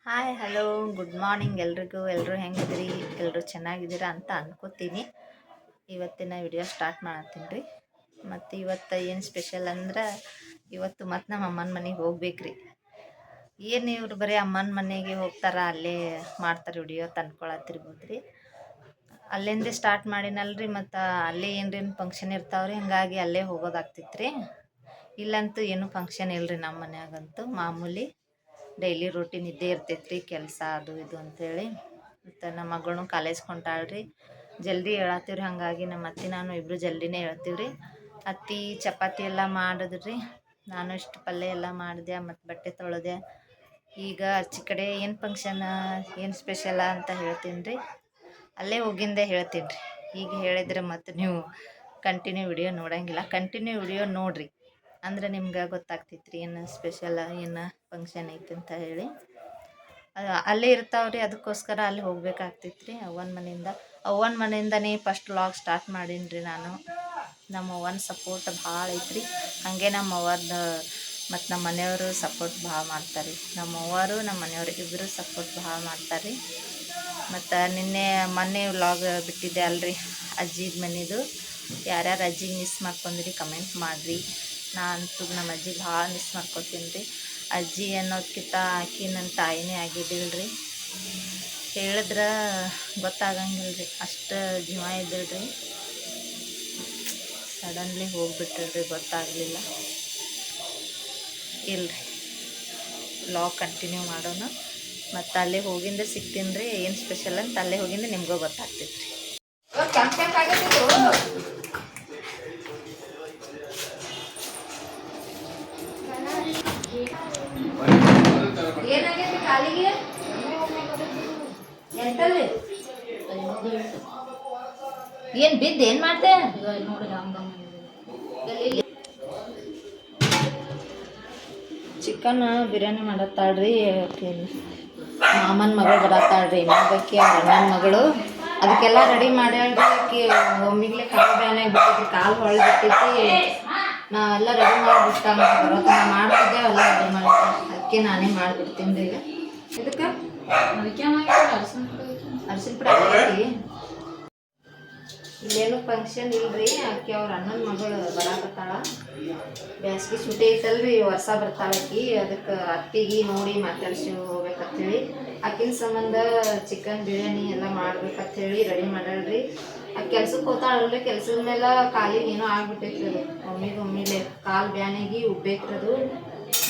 Hi hello good morning ಎಲ್ರಿಗೂ. ಎಲ್ಲರೂ ಹೆಂಗಿದ್ರಿ? ಎಲ್ಲರೂ ಚೆನ್ನಾಗಿದ್ದೀರಾ ಅಂತ ಅನ್ಕೋತೀನಿ. ಇವತ್ತಿನ ವಿಡಿಯೋ ಸ್ಟಾರ್ಟ್ ಮಾಡತ್ತೀನಿ ರೀ. ಮತ್ತು ಇವತ್ತು ಏನು ಸ್ಪೆಷಲ್ ಅಂದ್ರೆ, ಇವತ್ತು ಮತ್ತು ನಮ್ಮ ಅಮ್ಮನ ಮನೆಗೆ ಹೋಗ್ಬೇಕ್ರಿ. ಏನು ಇವ್ರು ಬರೀ ಅಮ್ಮನ ಮನೆಗೆ ಹೋಗ್ತಾರ, ಅಲ್ಲೇ ಮಾಡ್ತಾರೆ ವಿಡಿಯೋ ತಂದ್ಕೊಳತ್ತಿರ್ಬೋದು ರೀ. ಅಲ್ಲಿಂದ ಸ್ಟಾರ್ಟ್ ಮಾಡಿನಲ್ರಿ, ಮತ್ತು ಅಲ್ಲೇ ಏನ್ರೇನು ಫಂಕ್ಷನ್ ಇರ್ತಾವ್ರಿ, ಹಿಂಗಾಗಿ ಅಲ್ಲೇ ಹೋಗೋದಾಗ್ತಿತ್ತು ರೀ. ಇಲ್ಲಂತೂ ಏನು ಫಂಕ್ಷನ್ ಇಲ್ಲರಿ ನಮ್ಮ ಮನ್ಯಾಗಂತೂ. ಮಾಮೂಲಿ ಡೈಲಿ ರೂಟೀನ್ ಇದ್ದೇ ಇರ್ತೈತ್ರಿ, ಕೆಲಸ ಅದು ಇದು ಅಂಥೇಳಿ. ಮತ್ತು ನಮ್ಮ ಮಗಳೂ ಕಾಲೇಜ್ಗೆ ಹೊಂಟಾಳ್ರಿ. ಜಲ್ದಿ ಹೇಳತ್ತೀವ್ರಿ, ಹಾಗಾಗಿ ನಮ್ಮ ಅತ್ತೆ ನಾನು ಇಬ್ಬರು ಜಲ್ದಿನೇ ಹೇಳ್ತೀವ್ರಿ. ಅತ್ತಿ ಚಪಾತಿ ಎಲ್ಲ ಮಾಡಿದ್ರಿ, ನಾನು ಇಷ್ಟು ಪಲ್ಯ ಎಲ್ಲ ಮಾಡಿದೆ, ಮತ್ತು ಬಟ್ಟೆ ತೊಳೆದೆ. ಈಗ ಆಚೆ ಕಡೆ ಏನು ಫಂಕ್ಷನ್, ಏನು ಸ್ಪೆಷಲ ಅಂತ ಹೇಳ್ತೀನಿ ರೀ. ಅಲ್ಲೇ ಹೋಗಿಂದೆ ಹೇಳ್ತೀನಿ ರೀ. ಈಗ ಹೇಳಿದ್ರೆ ಮತ್ತು ನೀವು ಕಂಟಿನ್ಯೂ ವಿಡಿಯೋ ನೋಡೋಂಗಿಲ್ಲ. ಕಂಟಿನ್ಯೂ ವಿಡಿಯೋ ನೋಡಿರಿ, ಅಂದ್ರೆ ನಿಮ್ಗೆ ಗೊತ್ತಾಗ್ತೈತೆ ರೀ ಏನು ಸ್ಪೆಷಲ, ಏನು ಫಂಕ್ಷನ್ ಐತೆ ಅಂತ ಹೇಳಿ. ಅಲ್ಲೇ ಇರ್ತಾವ್ರಿ, ಅದಕ್ಕೋಸ್ಕರ ಅಲ್ಲಿ ಹೋಗ್ಬೇಕಾಗ್ತೈತೆ ರೀ ಅವ್ವನ ಮನೆಯಿಂದನೇ ಫಸ್ಟ್ ವ್ಲಾಗ್ ಸ್ಟಾರ್ಟ್ ಮಾಡೀನಿ ರೀ ನಾನು. ನಮ್ಮ ಅವ್ವನ ಸಪೋರ್ಟ್ ಭಾಳ ಐತ್ರಿ. ಹಾಗೆ ನಮ್ಮ ಅವ್ವದ ಮತ್ತು ನಮ್ಮ ಮನೆಯವರು ಸಪೋರ್ಟ್ ಭಾಳ ಮಾಡ್ತಾರೆ. ನಮ್ಮ ಅವ್ವರು ನಮ್ಮ ಮನೆಯವರು ಇಬ್ಬರು ಸಪೋರ್ಟ್ ಭಾಳ ಮಾಡ್ತಾರೆ. ಮತ್ತು ಮೊನ್ನೆ ವ್ಲಾಗ್ ಬಿಟ್ಟಿದ್ದೆ ಅಲ್ರಿ ಅಜ್ಜಿದ ಮನೆದು. ಯಾರ್ಯಾರು ಅಜ್ಜಿಗೆ ಮಿಸ್ ಮಾಡ್ಕೊಂಡ್ರಿ ಕಮೆಂಟ್ ಮಾಡಿರಿ. ನಾನಂತೂ ನಮ್ಮ ಅಜ್ಜಿಗೆ ಭಾಳ ಮಿಸ್ ಮಾಡ್ಕೊತೀನಿ ರೀ. ಅಜ್ಜಿ ಅನ್ನೋದಕ್ಕಿಂತ ಆಕಿ ನನ್ನ ತಾಯಿನೇ ಆಗಿದ್ದಿಲ್ರಿ. ಹೇಳಿದ್ರೆ ಗೊತ್ತಾಗಂಗಿಲ್ಲ ರೀ, ಅಷ್ಟು ಜೀವ ಇದ್ದಿಲ್ರಿ. ಸಡನ್ಲಿ ಹೋಗ್ಬಿಟ್ಟಿಲ್ರಿ, ಗೊತ್ತಾಗಲಿಲ್ಲ. ಇಲ್ರಿ, ವ್ಲಾಗ್ ಕಂಟಿನ್ಯೂ ಮಾಡೋಣ. ಮತ್ತು ಅಲ್ಲೇ ಹೋಗಿಂದ ಸಿಗ್ತೀನಿ ರೀ, ಏನು ಸ್ಪೆಷಲ್ ಅಂತ ಅಲ್ಲೇ ಹೋಗಿಂದ ನಿಮಗೂ ಗೊತ್ತಾಗ್ತೈತೆ ರೀ. ಏನಾಗೈತಿ ಕಾಲಿಗೆ? ಎಂತಲ್ಲಿ ಏನು ಬಿದ್ದು ಏನು ಮಾಡ್ದೆ? ಚಿಕನ್ ಬಿರಿಯಾನಿ ಮಾಡತ್ತಾಳ್ರಿ. ಮಾಮನ ಮಗಳು ಬರತ್ತಾಳ್ರಿ, ಇನ್ನೊಬ್ಬಾಕಿ ಅವ್ರ ಅಣ್ಣನ ಮಗಳು. ಅದಕ್ಕೆಲ್ಲ ರೆಡಿ ಮಾಡ್ಯಾಳ್ರಿ. ಆಕಿ ಒಮ್ಮಿಗ್ಲೆ ಕಾಲು ಬ್ಯಾನೆ ಬಿಟ್ಟೈತಿ, ಕಾಲು ಹೊಳ್ಳಿ ಬಿಟ್ಟೈತಿ. ನಾವೆಲ್ಲ ರೆಡಿ ಮಾಡಿಬಿಟ್ಟ ಬರೋತನ ಮಾಡ್ತಿದ್ದೆ, ಎಲ್ಲ ರೆಡಿ ಮಾಡ್ತಾ ಅದಕ್ಕೆ ನಾನೇ ಮಾಡಿಬಿಡ್ತೀನಿ ರೀ. ಈಗ ಇದಕ್ಕೆ ಅರ್ಶಿನ ಪುಡಿ ಹಾಕಿ. ಇಲ್ಲೇನು ಫಂಕ್ಷನ್ ಇಲ್ರಿ, ಆಕೆ ಅವ್ರ ಅಣ್ಣನ ಮಗಳು ಬರಾಕತ್ತಾಳ. ಬ್ಯಾಸ್ಗೆ ಸುಟಿ ಐತಲ್ರಿ, ವರ್ಷ ಬರ್ತಾಳಕಿ. ಅದಕ್ಕೆ ಅತ್ತಿಗೆ ನೋಡಿ ಮಾತಾಡ್ಸಿ ಹೋಗ್ಬೇಕಂತೇಳಿ ಆಕಿನ ಸಂಬಂಧ ಚಿಕನ್ ಬಿರಿಯಾನಿ ಎಲ್ಲ ಮಾಡ್ಬೇಕಂತೇಳಿ ರೆಡಿ ಮಾಡ್ಯಾಳ್ರಿ. ಆ ಕೆಲ್ಸಕ್ಕೆ ಹೋಗ್ತಾಳಲ್ರಿ, ಕೆಲ್ಸದ ಮೇಲೆ ಕಾಲಿಗೆ ಏನೋ ಆಗ್ಬಿಟ್ಟೈತ್ರಿ. ಅದು ಒಮ್ಮಿಲೆ ಕಾಲು ಬ್ಯಾನಿಗೆ ಉಬ್ಬೇಕ್ರಿ, ಅದು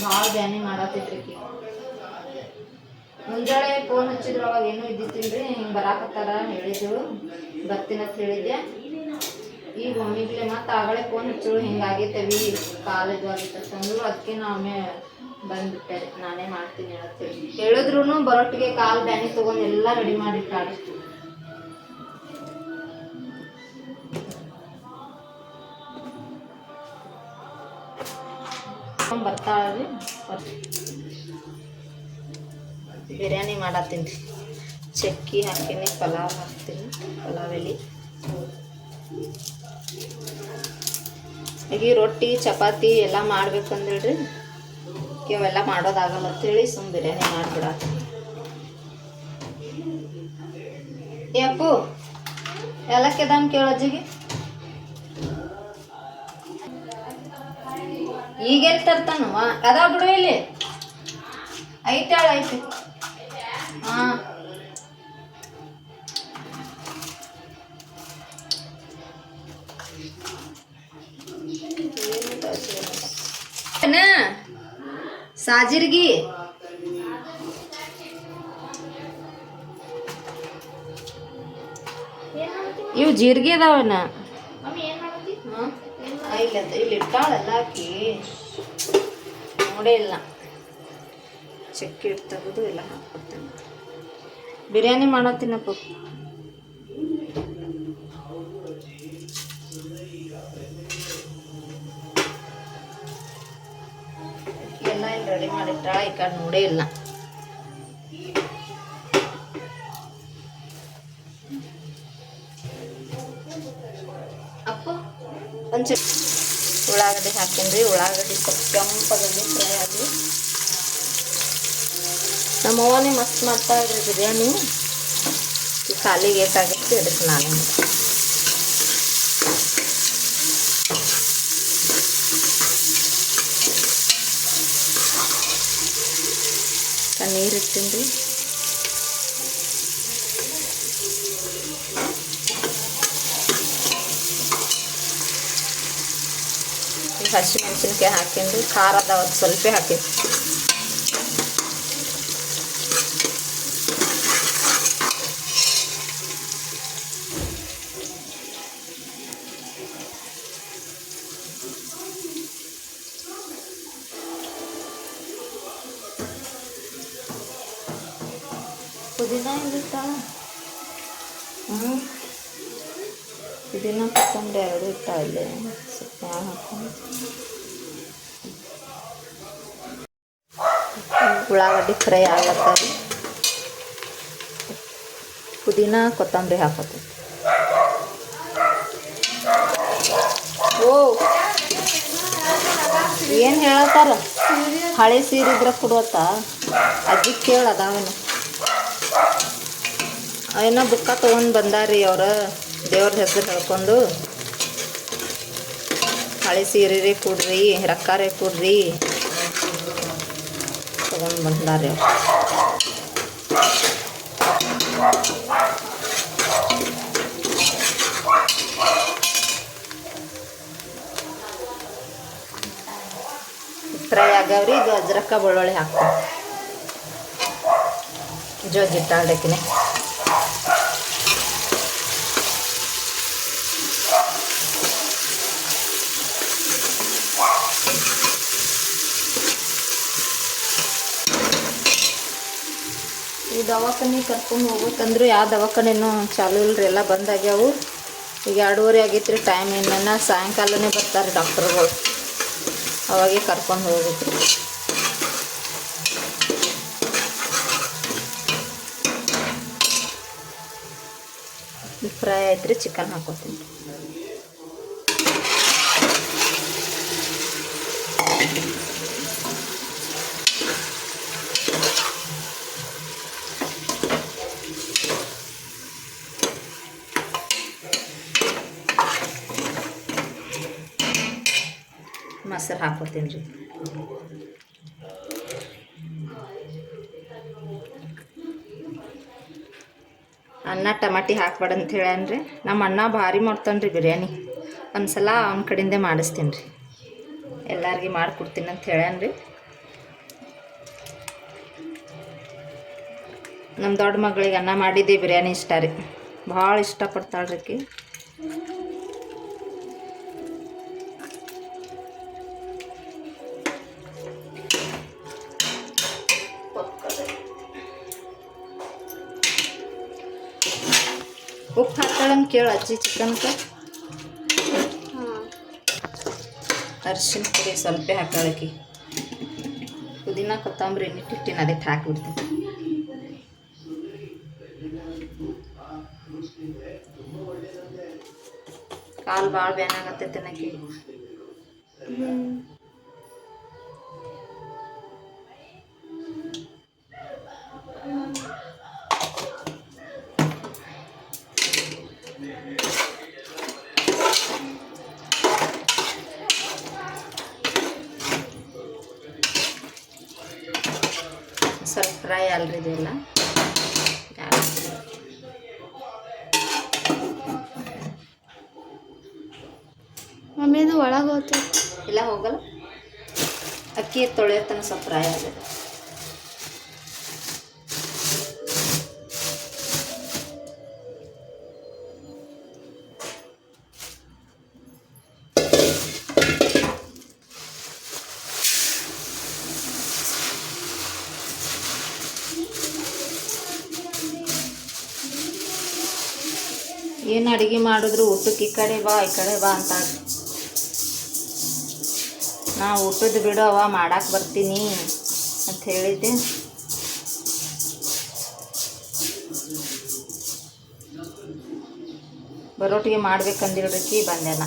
ಭಾಳ ಬ್ಯಾನಿ ಮಾಡತ್ತೈತ್ರಿ ಆಕಿ. ಮುಂಜಾನೆ ಫೋನ್ ಹಚ್ಚಿದ್ರು, ಅವಾಗ ಏನೂ ಇದ್ದಿತ್ತಿಲ್ರಿ. ಹಿಂಗೆ ಬರಾಕತ್ತಾರ ಹೇಳಿದ್ರು, ಬರ್ತೀನಂತ ಹೇಳಿದ್ದೆ. ಈಗ ಒಮ್ಮಿಗ್ಲೆ ಮತ್ತು ಆಗಲೇ ಫೋನ್ ಹಚ್ಚೋಳು, ಹಿಂಗಾಗೈತವಿ ಕಾಲೇಜು ಆಗಿತ್ತಂದ್ರು. ಅದಕ್ಕೆ ನಾವೇ ಬಂದುಬಿಟ್ಟೆ, ನಾನೇ ಮಾಡ್ತೀನಿ ಹೇಳ್ತೀವಿ. ಹೇಳಿದ್ರು ಬರೋಟ್ಟಿಗೆ ಕಾಲು ಬ್ಯಾನಿ ತೊಗೊಂಡು ಎಲ್ಲ ರೆಡಿ ಮಾಡಿಟ್ಟಾಳೆ. ಬರ್ತಾಳ್ರಿ. ಬಿರಿಯಾನಿ ಮಾಡತ್ತೀನಿ ರೀ. ಚಕ್ಕಿ ಹಾಕ್ತೀನಿ, ಪಲಾವ್ ಹಾಕ್ತೀನಿ, ಪಲಾವ್ ಎಲೆ. ಈಗ ರೊಟ್ಟಿ ಚಪಾತಿ ಎಲ್ಲ ಮಾಡ್ಬೇಕಂದೇಳ್ರಿ, ಇವೆಲ್ಲ ಮಾಡೋದಾಗಲ್ಲ ಅಂತೇಳಿ ಸುಮ್ಮ ಬಿರಿಯಾನಿ ಮಾಡಿಬಿಡತ್ತೀನಿ. ಯಾಕು ಎಲ್ಲಕ್ಕೆ ದಾಮ್ ಕೇಳಜ್ಜಿಗೆ ಈಗೆಲ್ಲಿ ತರ್ತಾನವ? ಅದಾವ ಬಿಡು, ಇಲ್ಲಿ ಐತಾಳ ಐತಿ. ಹಾಂ, ಸಾಜಿರ್ಗಿ ಇವು ಜೀರಿಗೆ ಅದಾವನ. ಇಲ್ಲ ಇಲ್ಲಿ ಇಟ್ಟಾಳಲ್ಲ ಆಕಿ, ನೋಡೇ ಇಲ್ಲ. ಚಕ್ಕಿ ಇಡ್ತಗೋದು ಎಲ್ಲ ಹಾಕ್ಬಿಡ್ತೇನೆ. ಬಿರಿಯಾನಿ ಮಾಡತ್ತೀನಪ್ಪ. ಎಲ್ಲ ಇಲ್ಲಿ ರೆಡಿ ಮಾಡಿಟ್ಟಾಳ, ಈ ಕಡೆ ನೋಡೇ ಇಲ್ಲ. ಅಪ್ಪ ಒಂದು ಉಳ್ಳಾಗಡ್ಡಿ ಹಾಕ್ತೀನಿ ರೀ. ಉಳ್ಳಾಗಡ್ಡಿ ಸ್ವಲ್ಪ ಕೆಂಪಗಲ್ಲಿ ಫ್ರೈ ಆಗಿ ನಮ್ಮವ್ವನೇ ಮಸ್ತ್ ಮಾಡ್ತಾಳ್ರಿ ಬಿರಿಯಾನಿ. ಖಾಲಿಗೆ ಏಟಾಗಿತ್ತು ಅದಕ್ಕೆ ನಾನು ನೀರು ಇಟ್ಟಿನಿ ರೀ. ಹಸಿಮೆಣಸಿನ್ಕಾಯಿ ಹಾಕೀನಿ. ಖಾರದ ಒಂದು ಸ್ವಲ್ಪ ಹಾಕೀನಿ. ಪುದೀನ ಇರುತ್ತಾ? ಪುದೀನ ಕೊತ್ತಂಬರಿ ಎರಡು ಇಟ್ಟ ಇಲ್ಲೇ ಸ್ವಲ್ಪ ಹಾಕೊಂಡು ಉಳ್ಳಾಗಡ್ಡಿ ಫ್ರೈ ಆಗ್ಲತ್ತರಿ. ಪುದೀನ ಕೊತ್ತಂಬರಿ ಹಾಕೋತೀವಿ. ಓ ಏನು ಹೇಳತ್ತಾರ? ಹಳೆ ಸೀರೆ ಇದ್ರೆ ಕೊಡುವತ್ತ ಅಜ್ಜಿ ಕೇಳದಾವೇನು? ಏನೋ ಬುಕ್ಕ ತೊಗೊಂಡು ಬಂದಾರ್ರಿ ಅವ್ರ ದೇವ್ರ ಹೆಸರು ಹೇಳ್ಕೊಂಡು. ಹಳೆ ಸೀರೆ ಕೊಡ್ರಿ, ರೊಕ್ಕಾರೆ ಕೊಡ್ರಿ ತೊಗೊಂಡು ಬಂದಾರ್ರಿ ಅವ್ರು. ಫ್ರೈ ಆಗವ್ರಿ. ಇದು ಅಜ್ರಕ್ಕ ಬೆಳ್ಳುಳ್ಳಿ ಹಾಕ್ತೀನಿ. ಜೋಜಿಟ್ಟಾಡಕಿನೇ ಈ ದವಾಖಾನೆ ಕರ್ಕೊಂಡು ಹೋಗ್ಬೇಕಂದ್ರೆ ಯಾವ ದವಾಖಾನೆನೂ ಚಾಲು ಇಲ್ರಿ, ಎಲ್ಲ ಬಂದಾಗ್ಯಾವು. ಈಗ 2:30 ಆಗೈತ್ರಿ ಟೈಮ್. ಇನ್ನೇನು ಸಾಯಂಕಾಲನೇ ಬರ್ತಾರೆ ಡಾಕ್ಟರ್ಗಳು, ಅವಾಗೆ ಕರ್ಕೊಂಡು ಹೋಗ್ಬೇಕು. ಫ್ರೈ ಆಯ್ತು. ಚಿಕನ್ ಹಾಕೋತೀನಿ. ಮೊಸರು ಹಾಕೋತೀನಿ ರೀ. ಅನ್ನ ಟಮಾಟಿ ಹಾಕ್ಬೇಡ ಅಂತ ಹೇಳ್ಯಾನ್ರಿ. ನಮ್ಮ ಅಣ್ಣ ಭಾರಿ ಮಾಡ್ತಾನೆ ರೀ ಬಿರಿಯಾನಿ. ಒಂದು ಸಲ ಅವನ ಕಡೆಯಿಂದೇ ಮಾಡಿಸ್ತೀನಿ ರೀ, ಎಲ್ಲರಿಗೆ ಮಾಡಿಕೊಡ್ತೀನಿ ಅಂತ ಹೇಳ್ಯಾನ್ರಿ. ನಮ್ಮ ದೊಡ್ಡ ಮಗಳಿಗೆ ಅನ್ನ ಮಾಡಿದ್ದೆ ಬಿರಿಯಾನಿ ಇಷ್ಟ ರೀ, ಭಾಳ ಇಷ್ಟಪಡ್ತಾಳ್ರಿ ಆಕಿ. ಉಪ್ಪು ಹಾಕ್ತಾಳಂತ ಕೇಳು ಅಜ್ಜಿ ಚಿಕನ್ಗೆ. ಅರಿಶಿನ ಪುಡಿ ಸ್ವಲ್ಪ ಹಾಕ್ತಾಳಕಿ. ಪುದೀನ ಕೊತ್ತಂಬರಿ ಇಟ್ಟಿಟ್ಟಿನ ಅದಕ್ಕೆ ಹಾಕಿಬಿಡ್ತೀನಿ. ಕಾಲು ಭಾಳ ಬ್ಯಾನಾಗತ್ತೈತೆ ನನಗೆ. ಸ್ವಲ್ಪ ಫ್ರೈ ಅಲ್ರಿ ಇದೆಲ್ಲ. ಮಮ್ಮಿ ಅದು ಒಳಗೆ ಹೋಗ್ತದೆ ಇಲ್ಲ ಹೋಗಲ್ಲ. ಅಕ್ಕಿ ತೊಳೆಯತನ ಸ್ವಲ್ಪ ಫ್ರೈ ಆಗಿದೆ. ಏನು ಅಡುಗೆ ಮಾಡಿದ್ರು ಊಟಕ್ಕೆ ಈ ಕಡೆ ಬಾ ಅಂತ. ನಾ ಊಟದ ಬಿಡವ ಮಾಡಕ್ಕೆ ಬರ್ತೀನಿ ಅಂತ ಹೇಳಿದ್ದೆ. ಬರೋಟಿಗೆ ಮಾಡ್ಬೇಕಂದಿಳ್ರಿಕಿ ಬಂದೆನ.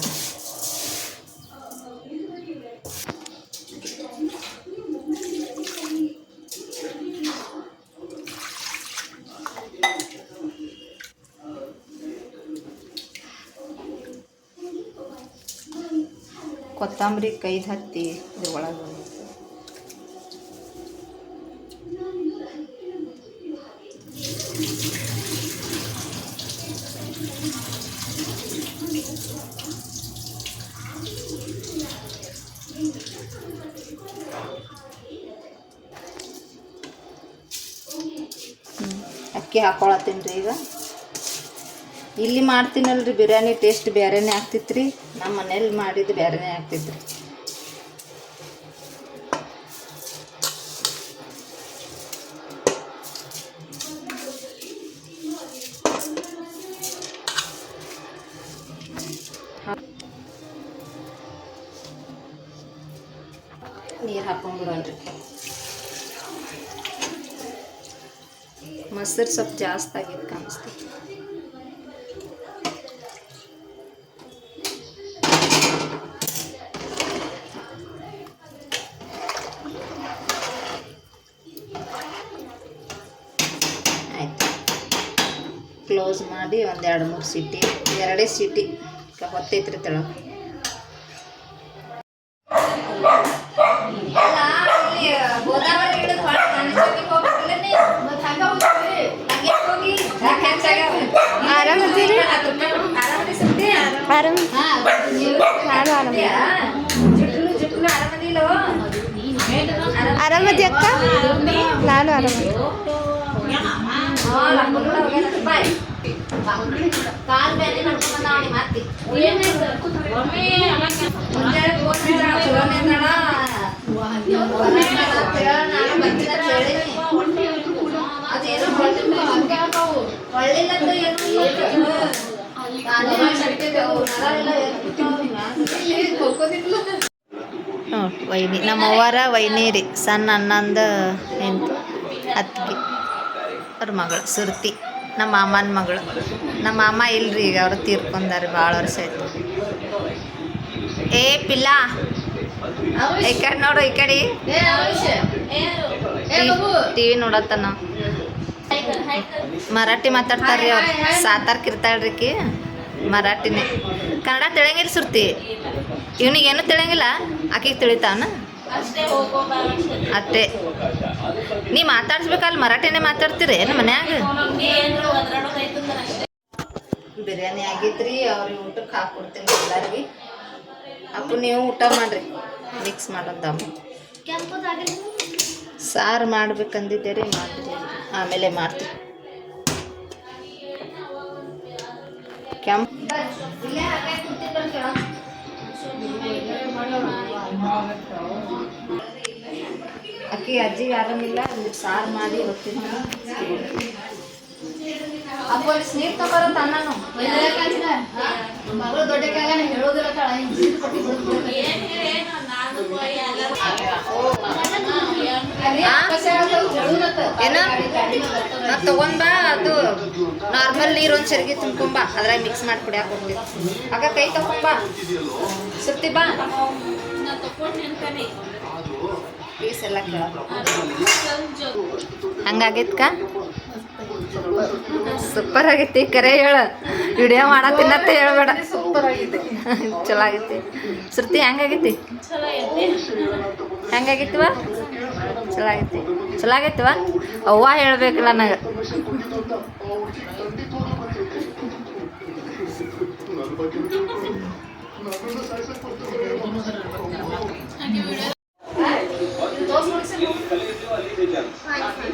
ಕೊತ್ತಂಬರಿ ಕೈದು ಹತ್ತಿ ಇದ್ರ ಒಳಗೆ ಅಕ್ಕಿ ಹಾಕೊಳತ್ತೀನಿ ರೀ ಈಗ. ಇಲ್ಲಿ ಮಾಡ್ತೀನಲ್ರಿ ಬಿರಿಯಾನಿ ಟೇಸ್ಟ್ ಬೇರೆನೇ ಆಗ್ತಿತ್ತು ರೀ, ನಮ್ಮ ಮನೇಲಿ ಮಾಡಿದ್ದು ಬೇರೆನೇ ಆಗ್ತಿತ್ತು ರೀ. ನೀರು ಹಾಕೊಂಡ್ಬಿಡೋಣ್ರಿ. ಮೊಸರು ಸ್ವಲ್ಪ ಜಾಸ್ತಿ ಆಗಿದ್ದು ಕಾಣಿಸ್ತೈತಿ. ಆಯ್ತು, ಕ್ಲೋಸ್ ಮಾಡಿ ಒಂದು 2-3 ಸೀಟಿ, 2 ಸೀಟಿ ಹೊತ್ತೈತ್ರಿ ತೆಳಗೆ. ಆರಾಮದಿರಿ? ಆರಾಮ, ನಾನು ಆರಾಮದಿ ಅಕ್ಕ, ನಾನು ಆರಾಮದಿ. ವೈನಿ ನಮ್ಮವ್ವರ ವೈನಿ ರೀ, ಸಣ್ಣ ಅಣ್ಣಂದ ಹೆಂಡ್ತಿ ಅತ್ತಿಗೆ ಅವ್ರ ಮಗಳು ಸುರ್ತಿ, ನಮ್ಮ ಮಾಮನ ಮಗಳು. ನಮ್ಮ ಮಾಮ ಇಲ್ರಿ, ಈಗ ಅವ್ರು ತೀರ್ಕೊಂಡಾರೆ, ಭಾಳ ವರ್ಷ ಆಯ್ತು. ಏ ಪಿಲ್ಲ, ಈ ಕಡೆ ನೋಡು, ಈ ಕಡೆ ಟಿವಿ ನೋಡತ್ತನ. ಮರಾಠಿ ಮಾತಾಡ್ತಾರ್ರಿ ಅವ್ರು, ಸಾತಾರ್ಕ ಇರ್ತಾಳ್ರಿಕಿ, ಮರಾಠಿನೇ. ಕನ್ನಡ ತಿಳಿಯಂಗಿಲ್ಲ ಸುರ್ತಿ, ಇವನಿಗೇನು ತಿಳಿಯಂಗಿಲ್ಲ, ಆಕಿಗೆ ತಿಳಿತಾವನ ಅಷ್ಟೇ. ನೀ ಮಾತಾಡ್ಸ್ಬೇಕಲ್ಲ, ಮರಾಠಿನೇ ಮಾತಾಡ್ತೀರಿ ನಮ್ಮ ಮನ್ಯಾಗ. ಬಿರಿಯಾನಿ ಆಗಿದ್ರಿ, ಅವ್ರಿಗೆ ಊಟಕ್ಕೆ ಹಾಕ್ಕೊಡ್ತೀನಿ ಎಲ್ಲರಿಗೆ. ಅಪ್ಪು ನೀವು ಊಟ ಮಾಡ್ರಿ, ಮಿಕ್ಸ್ ಮಾಡೋದಮ್ಮ. ಸಾರು ಮಾಡ್ಬೇಕಂದಿದ್ದೆ ರೀ, ಮಾಡ್ರಿ, ಆಮೇಲೆ ಮಾಡ್ತೀವಿ. ಕೆಂಪು ಅಕ್ಕಿ ಅಜ್ಜಿಗೆ ಆರಾಮಿಲ್ಲ, ಸಾರು ಮಾಡಿ ಹೊತ್ತಿನ ಅಪ್ಪ ನೀರು ತಗೋರತ್ತ ನಾನು ಮಗಳು ದೊಡ್ಡಕ್ಕಾಗ ಹೇಳೋದಿಲ್ಲ. ಏನ ತಗೊಂಡ್ ಬಾ, ಅದು ನಾರ್ಮಲ್ ನೀರು ಒಂದು ಸರಿಗೆ ತುಂಬ್ಕೊಂಬ, ಅದ್ರಾಗ ಮಿಕ್ಸ್ ಮಾಡಿ ಕುಡಿಯಾಕ ಹೋಗ್ತೀವಿ. ಆಗ ಕೈ ತಗೊಂಬ ಸುತ್ತಿ ಬಾ, ಪೀಸ್ ಎಲ್ಲ ಕೇಳ. ಹಂಗಾಗೈತ್ಕ? ಸೂಪರ್ ಆಗೈತಿ, ಕರೆ ಹೇಳ, ವಿಡಿಯೋ ಮಾಡತ್ತಿನತ್ತ ಹೇಳ್ಬೇಡ. ಸೂಪರ್ ಆಗೈತಿ, ಚಲೋ ಆಗೈತಿ. ಸುರ್ತಿ ಹೆಂಗಾಗೈತಿ? ಹೆಂಗಾಗೈತಿವ? ಚಲೋ ಆಗೈತಿ, ಚಲೋ ಆಗೈತಿವ? ಅವ್ವ ಹೇಳ್ಬೇಕಲ್ಲ ನನಗೆ.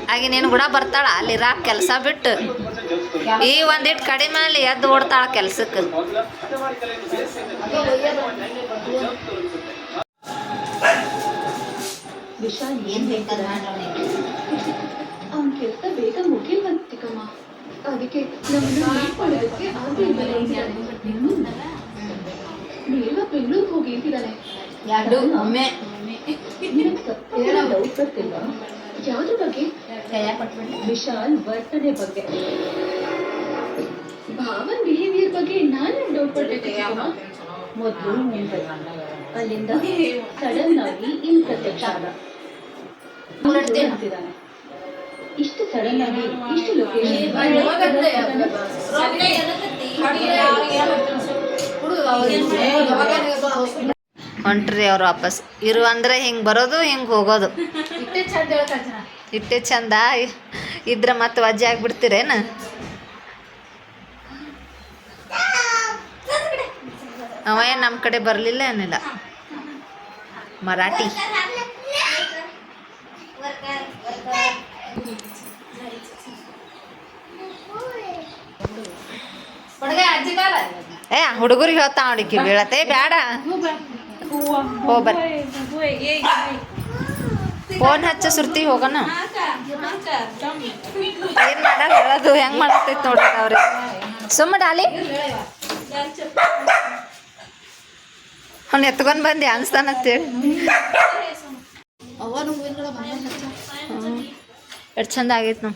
ಹಾಗೆ ನೀನು ಕೂಡ ಬರ್ತಾಳ ಅಲ್ಲಿ ರಾಕ್ ಕೆಲಸ ಬಿಟ್ಟು, ಈ ಒಂದಿಟ್ಟು ಕಡಿಮೆ ಅಲ್ಲಿ ಎದ್ದು ಓಡ್ತಾಳ ಕೆಲ್ಸಕ್ಕೆ. ಏನ್ ಬೇಕಾದ್ರೆ ಅವ್ನ ಕೆಲಸ ಬೇಗ ಮುಗಿಲ್ವಂತಿಕಮ್ಮ, ಅದಕ್ಕೆ ನಮ್ಮನ್ನು ಬೇಗ ಬೆಂಗಳೂರಿಗೆ ಹೋಗಿ ಇರ್ತಿದ್ದಾನೆ. ಒಮ್ಮೆ ಡೌಟ್ ಬರ್ತಿಲ್ವಾ? ಯಾವ್ದ್ರ ಬಗ್ಗೆ? ವಿಶಾಲ್ ಬರ್ತಡೇ ಬಗ್ಗೆ. ಭಾವನ್ ಬಿಹೇವಿಯರ್ ಬಗ್ಗೆ ನಾನು ಡೌಟ್ ಪಡ್ಬೇಕು. ಮೊದಲು ಮುಂಬೈ, ಅಲ್ಲಿಂದ ಸಡನ್ ಆಗಿ ಇಲ್ಲಿ ಪ್ರತ್ಯಕ್ಷ ಆದ. ಇಷ್ಟು ಸಡನ್ ಆಗಿ ಇಷ್ಟು ಲೊಕೇಶನ್ ಹೊಂಟ್ರಿ ಅವ್ರು ವಾಪಸ್ ಇರು ಅಂದ್ರೆ ಹಿಂಗೆ ಬರೋದು ಹಿಂಗೆ ಹೋಗೋದು ಇಷ್ಟೇ ಚಂದ ಹೇಳ್ತಾರೆ ಜನ. ಇಟ್ಟೆ ಚಂದ ಇದ್ರೆ ಮತ್ತೆ ವಜ್ಜೆ ಆಗ್ಬಿಡ್ತೀರೇನು ಅವ ಏನು ನಮ್ಮ ಕಡೆ ಬರಲಿಲ್ಲ ಏನಿಲ್ಲ ಮರಾಠಿ ಏ ಹುಡುಗರಿಗೆ ಹೇಳ್ತಾ ಅವಡಿಕೆ ಬೀಳತ್ತೆ ಬೇಡ ಹೋಗ್ಬರ್ರಿ ಫೋನ್ ಹಚ್ಚ ಸುರ್ತಿ ಹೋಗೋಣ ಏನು ಮಾಡಲ್ಲ ಹೇಳೋದು ಹೆಂಗೆ ಮಾಡತ್ತೈತೆ ನೋಡ್ರಿ ಅವ್ರಿಗೆ ಸುಮ್ಮ ಡಾಲಿ ಅವ್ನು ಎತ್ಕೊಂಡು ಬಂದು ಅನ್ಸ್ತಾನಂತೇಳಿ ಎಷ್ಟು ಚಂದ ಆಗೈತೆ ನಾವು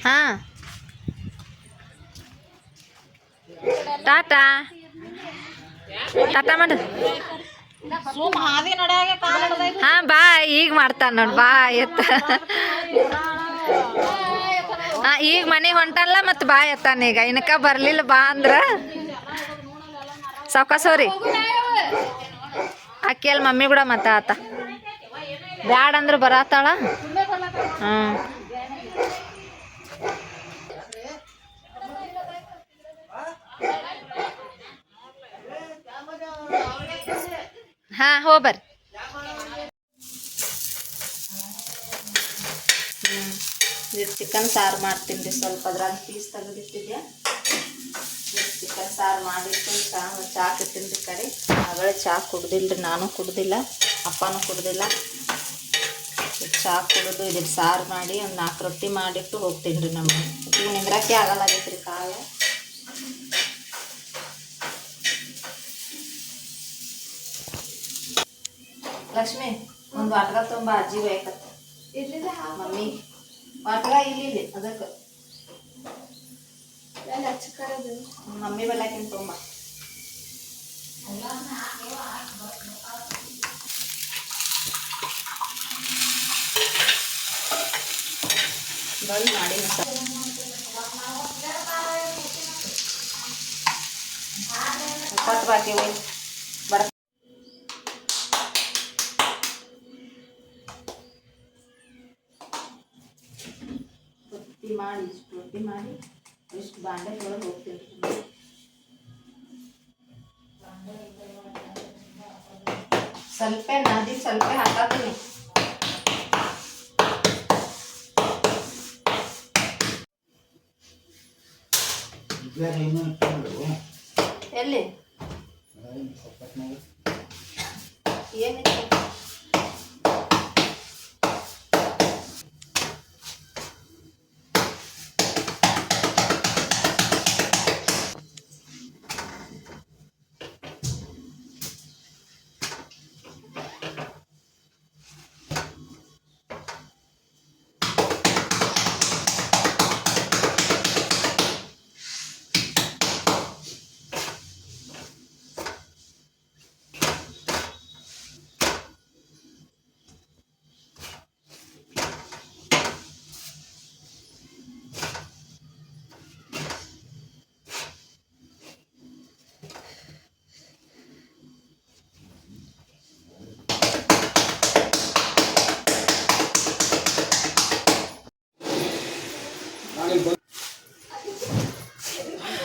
ಹಾಂ ಟಾಟಾ ಟಾಟಾ ಮಾಡು ಹಾಂ ಬಾ ಈಗ ಮಾಡ್ತಾನ ನೋಡಿ ಬಾ ಎತ್ತ ಹಾಂ ಈಗ ಮನೆಗೆ ಹೊಂಟಲ್ಲ ಮತ್ತು ಬಾ ಎತ್ತಾನ ಈಗ ಇನ್ಕ ಬರಲಿಲ್ಲ ಬಾ ಅಂದ್ರೆ ಸಾವ್ಕಾಸವ್ರಿ ಅಕ್ಕಿ ಅಲ್ಲಿ ಮಮ್ಮಿ ಕೂಡ ಆತ ಬ್ಯಾಡ ಅಂದ್ರೆ ಬರತ್ತಾಳ ಹಾಂ ಹಾಂ ಹೋಗ್ಬರ್ರಿ ಇದು ಚಿಕನ್ ಸಾರು ಮಾಡ್ತೀನಿ ರೀ ಸ್ವಲ್ಪ ಅದ್ರಾಗ ಪೀಸ್ ತೆಗೆದಿಟ್ಟಿದ್ದೆ ಚಿಕನ್ ಸಾರು ಮಾಡಿಟ್ಟು ಚಾ ಇಟ್ಟಿನಿ ರೀ ಕಡೆ ಆಗಳೇ ಚಾ ಕುಡ್ದಿಲ್ಲ ರೀ ನಾನು ಕುಡ್ದಿಲ್ಲ ಅಪ್ಪನೂ ಕುಡ್ದಿಲ್ಲ ಚಾ ಕುಡಿದು ಇದಕ್ಕೆ ಸಾರು ಮಾಡಿ ಒಂದು 4 ರೊಟ್ಟಿ ಮಾಡಿಟ್ಟು ಹೋಗ್ತೀನಿ ರೀ ನಮ್ಮ ಈಗ ನಿಂದ್ರಕ್ಕೆ ಆಗಲ್ಲಾಗೈತೆ ರೀ ಕಾಲ ಲಕ್ಷ್ಮಿ ಒಂದು ವಾಟ್ಗ ತುಂಬ ಅಜ್ಜಿ ಬೇಕತ್ತ ಮಮ್ಮಿ ವಾಟ್ಗ ಇಲ್ಲಿ ಅದಕ್ಕೆ ಮಮ್ಮಿ ಬೆಳಕಿನ ತುಂಬ ಬಂದು ಮಾಡಿ ಕೊಟ್ಟು ಬಾಕಿ ಬಡ ರೊಟ್ಟಿ ಮಾಡಿ ಇಷ್ಟು ರೊಟ್ಟಿ ಮಾಡಿ ಇಷ್ಟು ಬಾಂಡೆ ಒಳಗೆ ಹೋಗ್ತೀನಿ ಸ್ವಲ್ಪ ನದಿ ಸ್ವಲ್ಪ ಹಾಕತ್ತೀನಿ ಎಲ್ಲಿ ಏನಿತ್ತು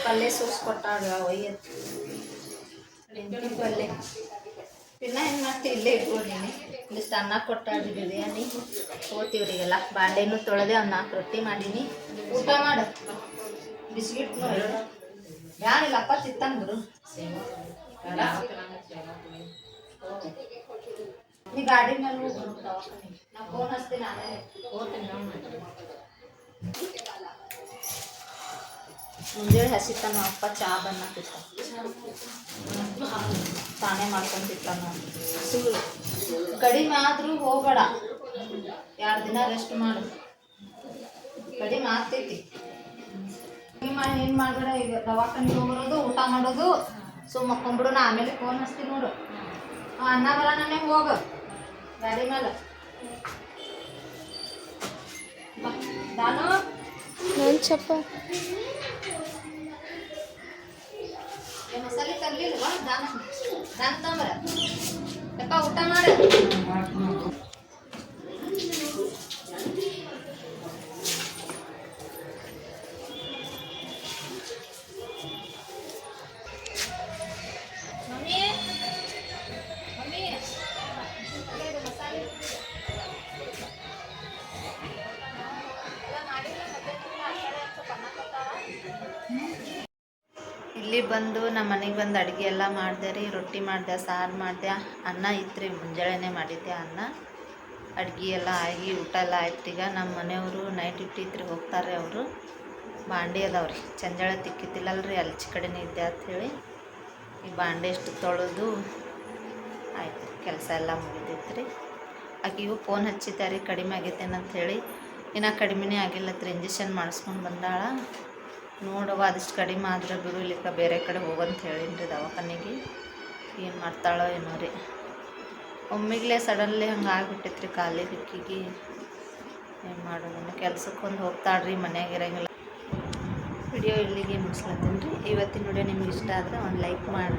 ಪಲ್ಯ ಸೋಸ್ಕೊಟ್ಟಾಗ ಒಯ್ಯತ್ತು ಮೆಂತ್ಯ ಪಲ್ಯ ಪಿನ್ನ ಏನು ಮಾಡ್ತಿ ಇಲ್ಲೇ ಇಟ್ಕೊಂಡಿನಿ ಇಲ್ಲಿಷ್ಟು ಅನ್ನ ಕೊಟ್ಟಾಡ್ರಿ ಬಿರಿಯಾನಿ ಹೋಗ್ತೀವ್ರಿಗೆಲ್ಲ ಬಾಂಡೆನೂ ತೊಳೆದೆ ಒಂದು 4 ರೊಟ್ಟಿ ಮಾಡೀನಿ ಊಟ ಮಾಡು ಬಿಸ್ಕಿಟ್ನು ಯಾರಿಲ್ಲಪ್ಪ ತಿತ್ತಾನ ಬಿಡು ನೀ ಗಾಡಿ ಮೇಲೆ ಹೋಗಿ ದವಾಖಾನೆ ನಾ ಫೋನ್ ಹಚ್ತೀನಿ ಆಮೇಲೆ ಮುಂಜಾನೆ ಹಸಿತಾನ ಅಪ್ಪ ಚಾ ಬನ್ನತ್ತಿತ್ತ ತಾನೇ ಮಾಡ್ಕೊಂತಿತ್ತಾನ ಕಡಿಮೆ ಆದರೂ ಹೋಗಬೇಡ 2 ದಿನ ರೆಸ್ಟ್ ಮಾಡು ಕಡಿಮೆ ಆಗ್ತೈತಿ ಏನು ಮಾಡಬೇಡ ಈಗ ದವಾಖಾನೆಗೆ ಹೋಗೋದು ಊಟ ಮಾಡೋದು ಮಕ್ಕೊಂಬಿಡು ನಾ ಆಮೇಲೆ ಫೋನ್ ಹಚ್ತೀನಿ ನೋಡು ಅನ್ನ ಬರ ನನಗೆ ಹೋಗು ಗಾಡಿ ಮೇಲೆ ನಾನು ನಾನು ಚಪ್ಪ ಮಸಾಲೆ ತರ್ಲಿಲ್ವಾ ದಾನ ತಂಬರ ಯಪ್ಪ ಊಟ ಮಾಡ ಮಮ್ಮಿ ಮಮ್ಮಿ ಮಸಾಲೆ ಇಲ್ಲಿ ಬಂದು ನಮ್ಮ ಮನೆಗೆ ಬಂದು ಅಡುಗೆ ಎಲ್ಲ ಮಾಡಿದೆ ರೀ. ರೊಟ್ಟಿ ಮಾಡಿದೆ, ಸಾರು ಮಾಡಿದೆ, ಅನ್ನ ಇತ್ತು ಮುಂಜಾನೆ ಮಾಡಿದ್ದೆ ಅನ್ನ. ಅಡುಗೆ ಎಲ್ಲ ಆಗಿ ಊಟ ಎಲ್ಲ ಆಯ್ತು. ಈಗ ನಮ್ಮ ಮನೆಯವರು ನೈಟ್ ಡ್ಯೂಟಿ ಇತ್ತು ಹೋಗ್ತಾರೆ. ಅವರು ಬಾಂಡೆ ಅದಾವ್ರಿ, ಚಂಜಾಳ ತಿಕ್ಕಿತ್ತಿಲ್ಲಲ್ರಿ, ಅಲ್ಚಿ ಕಡೆನೇ ಇದ್ದೆ ಅಂಥೇಳಿ ಈ ಬಾಂಡೆ ಎಷ್ಟು ತೊಳೆದು ಆಯ್ತು, ಕೆಲಸ ಎಲ್ಲ ಮುಗಿದೈತೆ ರೀ. ಆಕೆಗೂ ಫೋನ್ ಹಚ್ಚಿದ್ದಾರೆ ಕಡಿಮೆ ಆಗೈತೇನಂಥೇಳಿ. ಇನ್ನೂ ಕಡಿಮೆನೇ ಆಗಿಲ್ಲತ್ರಿ, ಇಂಜೆಕ್ಷನ್ ಮಾಡಿಸ್ಕೊಂಡು ಬಂದಾಳ. ನೋಡವ ಅದಿಷ್ಟು ಕಡಿಮೆ ಆದ್ರೆ ಬಿಡು, ಇಲ್ಲಿಕ ಬೇರೆ ಕಡೆ ಹೋಗಂತ ಹೇಳೀನಿ ರೀ ದವಾಖಾನೆಗೆ. ಏನು ಮಾಡ್ತಾಳೋ ಏನೋ ರೀ. ಒಮ್ಮಿಗ್ಲೇ ಸಡನ್ಲಿ ಹಂಗೆ ಆಗಿಬಿಟ್ಟೈತ್ರಿ ಕಾಲಿಗೆ ಇಕ್ಕಿಗೆ. ಏನು ಮಾಡೋದು, ಕೆಲ್ಸಕ್ಕೊಂದು ಹೋಗ್ತಾಳ್ರಿ, ಮನ್ಯಾಗ ಇರೋಂಗಿಲ್ಲ. ವಿಡಿಯೋ ಇಲ್ಲಿಗೆ ಮುಗಿಸ್ಲತ್ತೀನಿ ರೀ. ಇವತ್ತಿನ ವಿಡಿಯೋ ನಿಮ್ಗೆ ಇಷ್ಟ ಆದರೆ ಒಂದು ಲೈಕ್ ಮಾಡಿ.